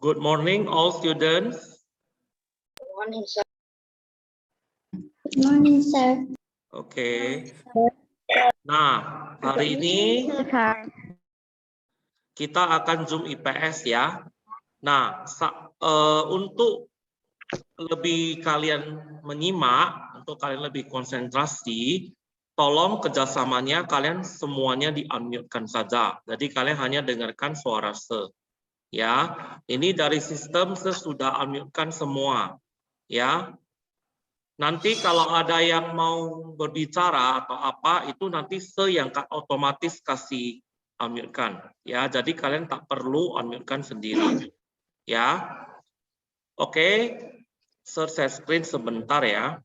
Good morning, all students. Good morning, sir. Good morning, sir. Oke. Nah, hari ini kita akan Zoom IPS ya. Nah, untuk lebih kalian menyimak, untuk kalian lebih konsentrasi, tolong kerjasamanya kalian semuanya di-unmute-kan saja. Jadi kalian hanya dengarkan suara se. Ya, ini dari sistem sesudah unmute-kan semua. Ya, nanti kalau ada yang mau berbicara atau apa, itu nanti yang otomatis kasih unmute-kan. Ya, jadi kalian tak perlu unmute-kan sendiri. Ya, oke. Share screen sebentar ya.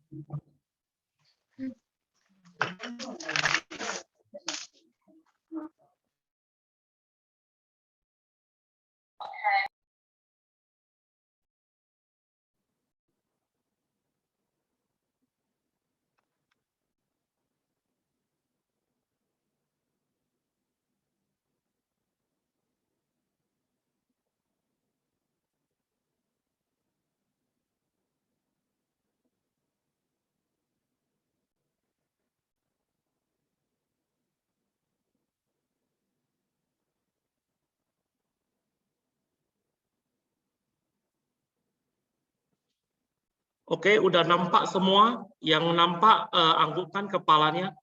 Oke, udah nampak semua? Yang nampak anggukkan kepalanya.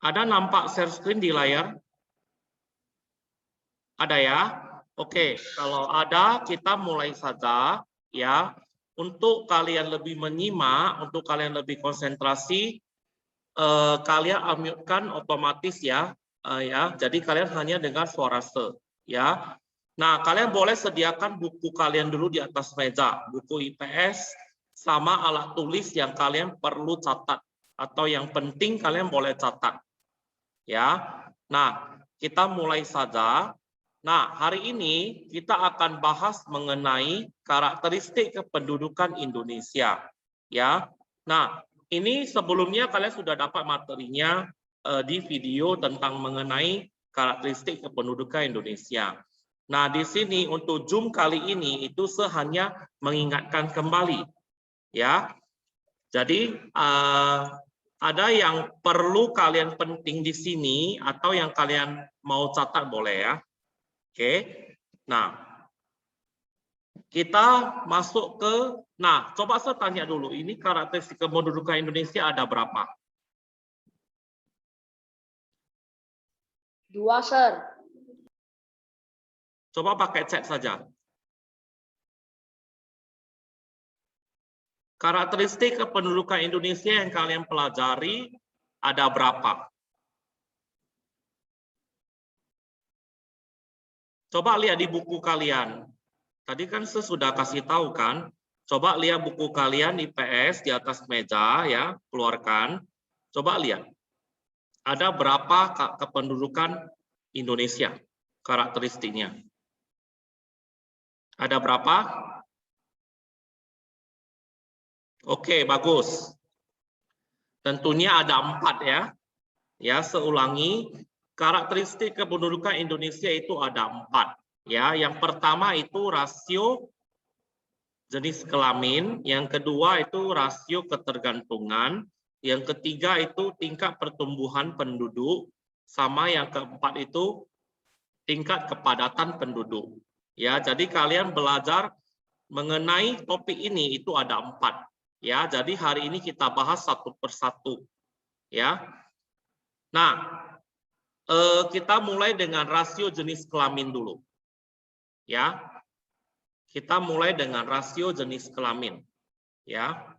Ada nampak share screen di layar? Ada ya? Oke, kalau ada kita mulai saja ya. Untuk kalian lebih menyimak, untuk kalian lebih konsentrasi, kalian unmute-kan otomatis ya. Ya, jadi kalian hanya dengar suara se ya. Nah, kalian boleh sediakan buku kalian dulu di atas meja, buku IPS sama alat tulis yang kalian perlu catat atau yang penting kalian boleh catat. Ya. Nah, kita mulai saja. Nah, hari ini kita akan bahas mengenai karakteristik kependudukan Indonesia. Ya. Nah, ini sebelumnya kalian sudah dapat materinya di video tentang mengenai karakteristik kependudukan Indonesia. Nah, di sini untuk Zoom kali ini itu hanya mengingatkan kembali, ya. Jadi ada yang perlu kalian penting di sini atau yang kalian mau catat boleh ya. Oke. Nah, kita masuk ke. Nah, coba saya tanya dulu. Ini karakteristik kependudukan Indonesia ada berapa? 2, sir. Coba pakai chat saja. Karakteristik kependudukan Indonesia yang kalian pelajari ada berapa? Coba lihat di buku kalian. Tadi kan saya sudah kasih tahu kan. Coba lihat buku kalian IPS di atas meja ya, keluarkan. Coba lihat. Ada berapa kependudukan Indonesia karakteristiknya? Ada berapa? Oke, bagus. Tentunya ada 4 ya. Ya, seulangi. Karakteristik kependudukan Indonesia itu ada 4. Ya, yang pertama itu rasio jenis kelamin, yang kedua itu rasio ketergantungan, yang ketiga itu tingkat pertumbuhan penduduk, sama yang keempat itu tingkat kepadatan penduduk. Ya, jadi kalian belajar mengenai topik ini itu ada 4. Ya, jadi hari ini kita bahas satu persatu. Ya. Nah, kita mulai dengan rasio jenis kelamin dulu. Ya. Kita mulai dengan rasio jenis kelamin. Ya.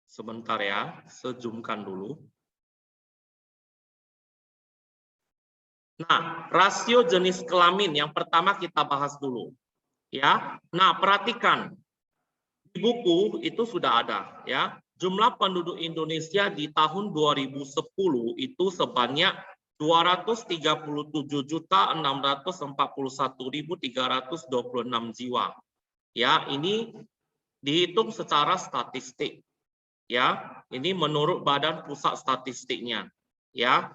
Sebentar ya, sejumkan dulu. Nah, rasio jenis kelamin yang pertama kita bahas dulu. Ya. Nah, perhatikan. Di buku itu sudah ada ya. Jumlah penduduk Indonesia di tahun 2010 itu sebanyak 237.641.326 jiwa. Ya, ini dihitung secara statistik. Ya, ini menurut Badan Pusat Statistiknya. Ya.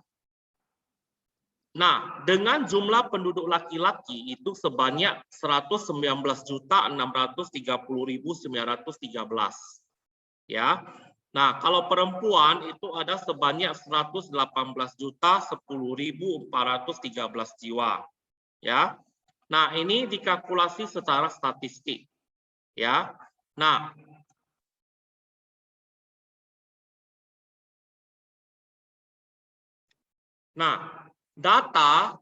Nah, dengan jumlah penduduk laki-laki itu sebanyak 119.630.913. Ya. Nah, kalau perempuan itu ada sebanyak 118.010.413 jiwa. Ya. Nah, ini dikalkulasi secara statistik. Ya. Nah, data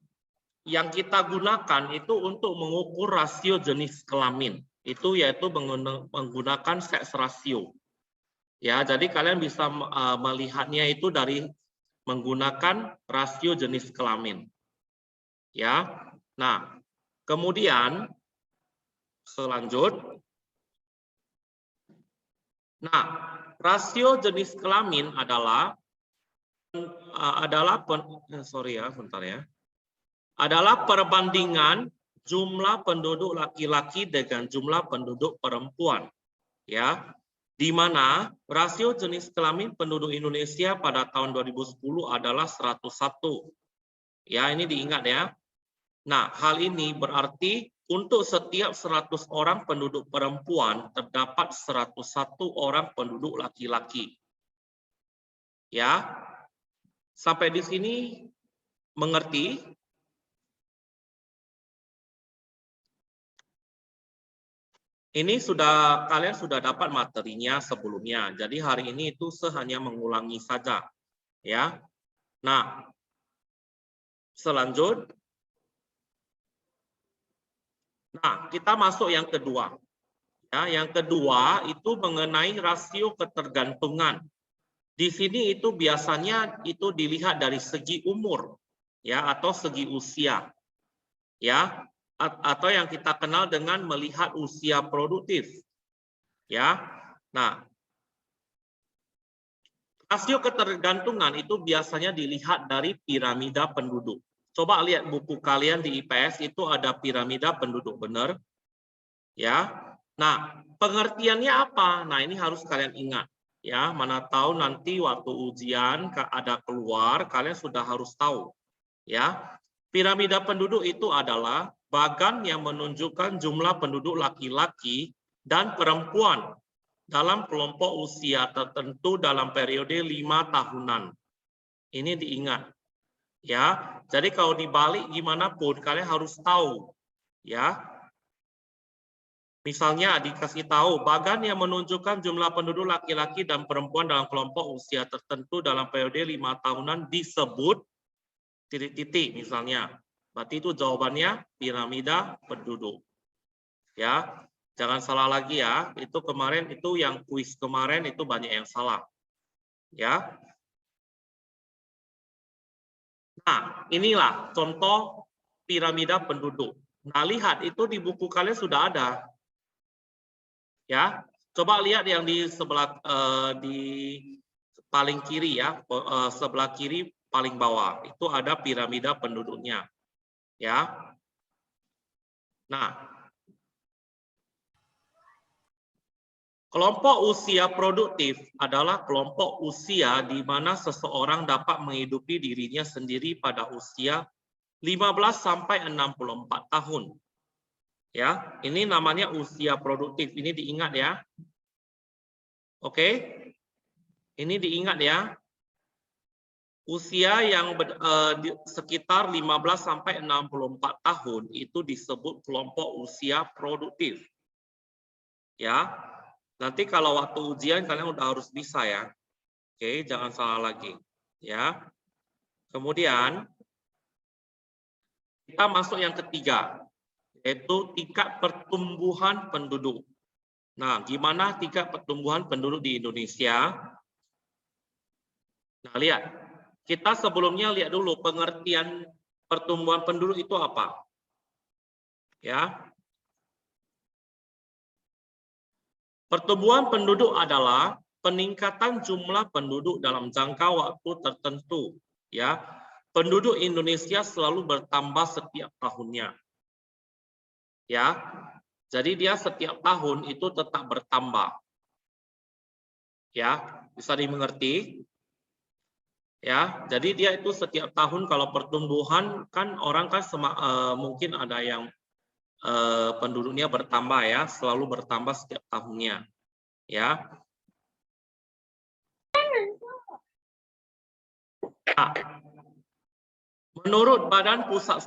yang kita gunakan itu untuk mengukur rasio jenis kelamin. Itu yaitu menggunakan seks rasio. Ya, jadi kalian bisa melihatnya itu dari menggunakan rasio jenis kelamin. Ya. Nah, kemudian selanjut. Nah, rasio jenis kelamin adalah perbandingan jumlah penduduk laki-laki dengan jumlah penduduk perempuan. Ya, di mana rasio jenis kelamin penduduk Indonesia pada tahun 2010 adalah 101. Ya, ini diingat ya. Nah, hal ini berarti untuk setiap 100 orang penduduk perempuan terdapat 101 orang penduduk laki-laki. Ya. Sampai di sini mengerti? Ini kalian sudah dapat materinya sebelumnya. Jadi hari ini itu hanya mengulangi saja, ya. Nah, selanjut. Nah, kita masuk yang kedua. Ya, yang kedua itu mengenai rasio ketergantungan. Di sini itu biasanya itu dilihat dari segi umur, ya, atau segi usia, ya, atau yang kita kenal dengan melihat usia produktif, ya. Nah, rasio ketergantungan itu biasanya dilihat dari piramida penduduk. Coba lihat buku kalian di IPS itu ada piramida penduduk, benar? Ya. Nah, pengertiannya apa? Nah, ini harus kalian ingat. Ya, mana tahu nanti waktu ujian ada keluar, kalian sudah harus tahu. Ya, piramida penduduk itu adalah bagan yang menunjukkan jumlah penduduk laki-laki dan perempuan dalam kelompok usia tertentu dalam periode 5 tahunan. Ini diingat. Ya, jadi kalau dibalik gimana pun kalian harus tahu. Ya. Misalnya dikasih tahu, bagan yang menunjukkan jumlah penduduk laki-laki dan perempuan dalam kelompok usia tertentu dalam periode 5 tahunan disebut titik-titik misalnya. Berarti itu jawabannya piramida penduduk. Ya, jangan salah lagi ya. Itu kemarin itu yang kuis kemarin itu banyak yang salah. Ya. Nah, inilah contoh piramida penduduk. Nah, lihat itu di buku kalian sudah ada. Ya, coba lihat yang di sebelah di paling kiri ya, sebelah kiri paling bawah itu ada piramida penduduknya. Ya. Nah, kelompok usia produktif adalah kelompok usia di mana seseorang dapat menghidupi dirinya sendiri pada usia 15 sampai 64 tahun. Ya, ini namanya usia produktif. Ini diingat ya. Oke. Ini diingat ya. Usia yang sekitar 15 sampai 64 tahun itu disebut kelompok usia produktif. Ya. Nanti kalau waktu ujian kalian udah harus bisa ya. Oke, jangan salah lagi. Ya. Kemudian kita masuk yang ketiga, yaitu tingkat pertumbuhan penduduk. Nah, gimana tingkat pertumbuhan penduduk di Indonesia? Nah, lihat. Kita sebelumnya lihat dulu pengertian pertumbuhan penduduk itu apa. Ya. Pertumbuhan penduduk adalah peningkatan jumlah penduduk dalam jangka waktu tertentu. Ya. Penduduk Indonesia selalu bertambah setiap tahunnya. Ya. Jadi dia setiap tahun itu tetap bertambah. Ya, bisa dimengerti? Ya, jadi dia itu setiap tahun kalau pertumbuhan kan orang kan mungkin ada yang penduduknya bertambah ya, selalu bertambah setiap tahunnya. Ya. Nah, menurut Badan Pusat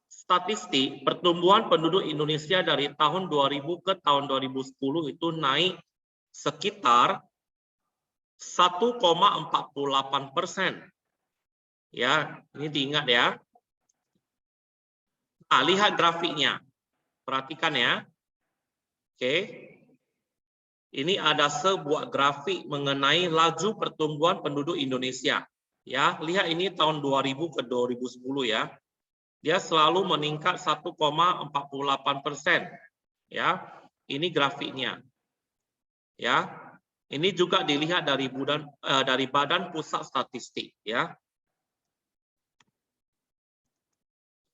Statistik, pertumbuhan penduduk Indonesia dari tahun 2000 ke tahun 2010 itu naik sekitar 1,48%. Ya, ini diingat ya. Nah, lihat grafiknya. Perhatikan ya. Oke. Ini ada sebuah grafik mengenai laju pertumbuhan penduduk Indonesia. Ya, lihat ini tahun 2000 ke 2010 ya. Dia selalu meningkat 1,48%. Ya, ini grafiknya. Ya, ini juga dilihat dari Badan Pusat Statistik. Ya.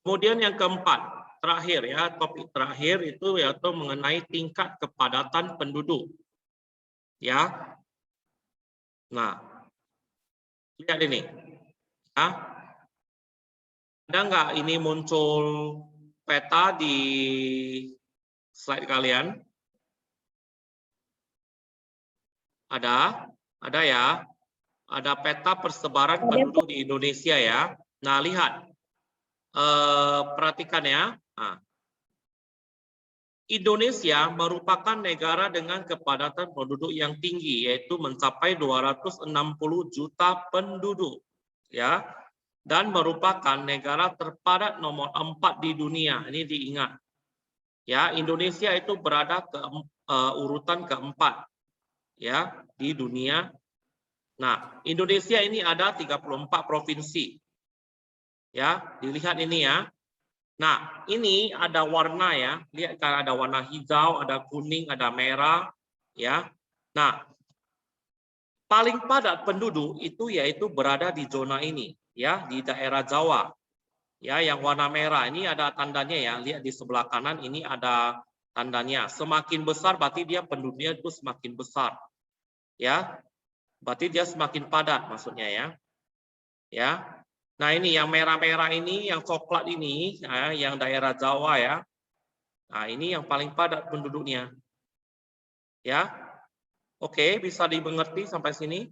Kemudian yang keempat, terakhir ya, topik terakhir itu yaitu mengenai tingkat kepadatan penduduk. Ya. Nah, lihat ini. Ya. Ada nggak ini muncul peta di slide kalian? Ada ya. Ada peta persebaran penduduk di Indonesia ya. Nah, lihat. Perhatikan ya. Nah, Indonesia merupakan negara dengan kepadatan penduduk yang tinggi, yaitu mencapai 260 juta penduduk. Ya. Dan merupakan negara terpadat nomor 4 di dunia. Ini diingat. Ya, Indonesia itu berada ke urutan keempat ya di dunia. Nah, Indonesia ini ada 34 provinsi. Ya, dilihat ini ya. Nah, ini ada warna ya. Lihat kan ada warna hijau, ada kuning, ada merah ya. Nah, paling padat penduduk itu yaitu berada di zona ini ya, di daerah Jawa. Ya, yang warna merah ini ada tandanya ya. Lihat di sebelah kanan ini ada tandanya. Semakin besar berarti dia penduduknya itu semakin besar. Ya. Berarti dia semakin padat maksudnya ya. Ya. Nah, ini yang merah-merah ini, yang coklat ini, ya, yang daerah Jawa ya. Nah, ini yang paling padat penduduknya. Ya. Oke, bisa dimengerti sampai sini?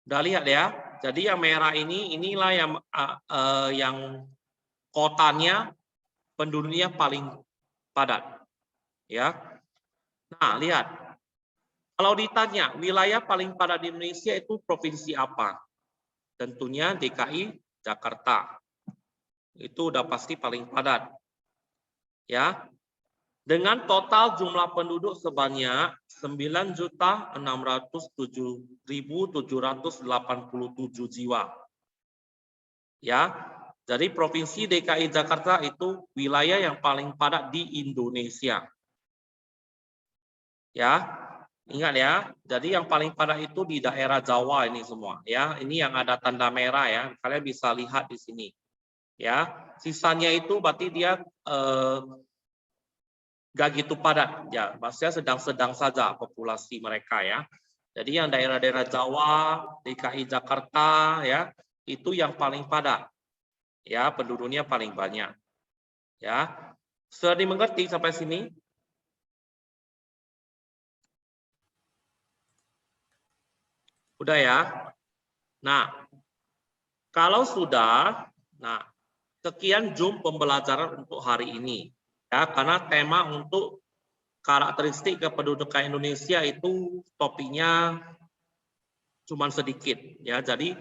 Udah lihat ya. Jadi yang merah ini inilah yang kotanya penduduknya paling padat. Ya. Nah, lihat. Kalau ditanya wilayah paling padat di Indonesia itu provinsi apa? Tentunya DKI Jakarta. Itu udah pasti paling padat. Ya. Dengan total jumlah penduduk sebanyak 9.607.787 jiwa. Ya. Jadi provinsi DKI Jakarta itu wilayah yang paling padat di Indonesia. Ya. Ingat ya, jadi yang paling padat itu di daerah Jawa ini semua ya. Ini yang ada tanda merah ya. Kalian bisa lihat di sini. Ya, sisanya itu berarti dia gak gitu padat ya. Maksudnya sedang-sedang saja populasi mereka ya. Jadi yang daerah-daerah Jawa, DKI Jakarta ya, itu yang paling padat. Ya, penduduknya paling banyak. Ya. Sudah dimengerti sampai sini? Udah ya. Nah, kalau sudah, nah sekian Zoom pembelajaran untuk hari ini. Ya, karena tema untuk karakteristik kependudukan Indonesia itu topiknya cuma sedikit ya. Jadi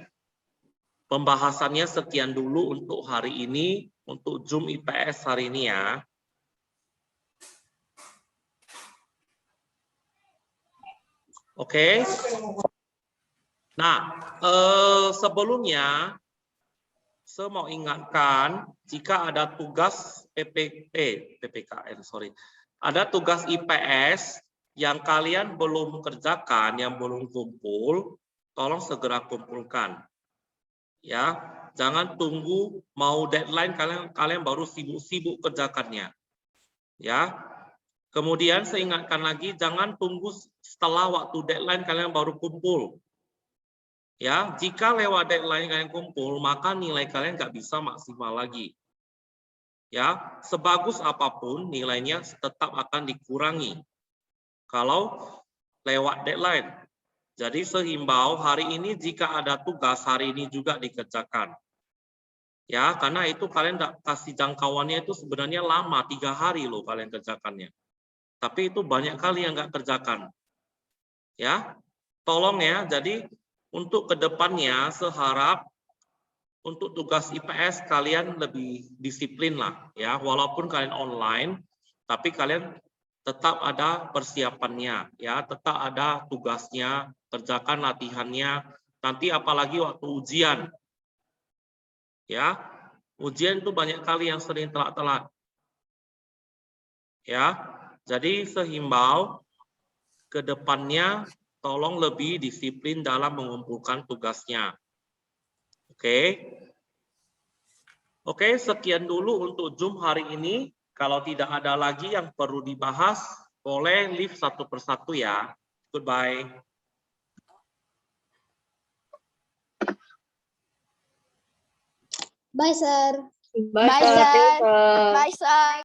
pembahasannya sekian dulu untuk hari ini, untuk Zoom IPS hari ini ya. Oke. Nah, sebelumnya saya mau ingatkan jika ada tugas PPKN, ada tugas IPS yang kalian belum kerjakan, yang belum kumpul, tolong segera kumpulkan. Ya, jangan tunggu mau deadline kalian baru sibuk-sibuk kerjakannya. Ya. Kemudian saya ingatkan lagi, jangan tunggu setelah waktu deadline kalian baru kumpul. Ya, jika lewat deadline kalian kumpul, maka nilai kalian nggak bisa maksimal lagi. Ya, sebagus apapun nilainya tetap akan dikurangi kalau lewat deadline. Jadi sehimbau hari ini jika ada tugas hari ini juga dikerjakan. Ya, karena itu kalian kasih jangkauannya itu sebenarnya lama, 3 hari loh kalian kerjakannya. Tapi itu banyak kali yang nggak kerjakan. Ya, tolong ya. Jadi untuk kedepannya seharap untuk tugas IPS kalian lebih disiplin lah ya. Walaupun kalian online, tapi kalian tetap ada persiapannya ya, tetap ada tugasnya, kerjakan latihannya. Nanti apalagi waktu ujian. Ya, ujian itu banyak kali yang sering telat-telat. Ya, jadi sehimbau ke depannya tolong lebih disiplin dalam mengumpulkan tugasnya. Oke. Oke, sekian dulu untuk Zoom hari ini. Kalau tidak ada lagi yang perlu dibahas, boleh leave satu persatu ya. Goodbye. Bye, sir. Bye, sir. Bye, sir.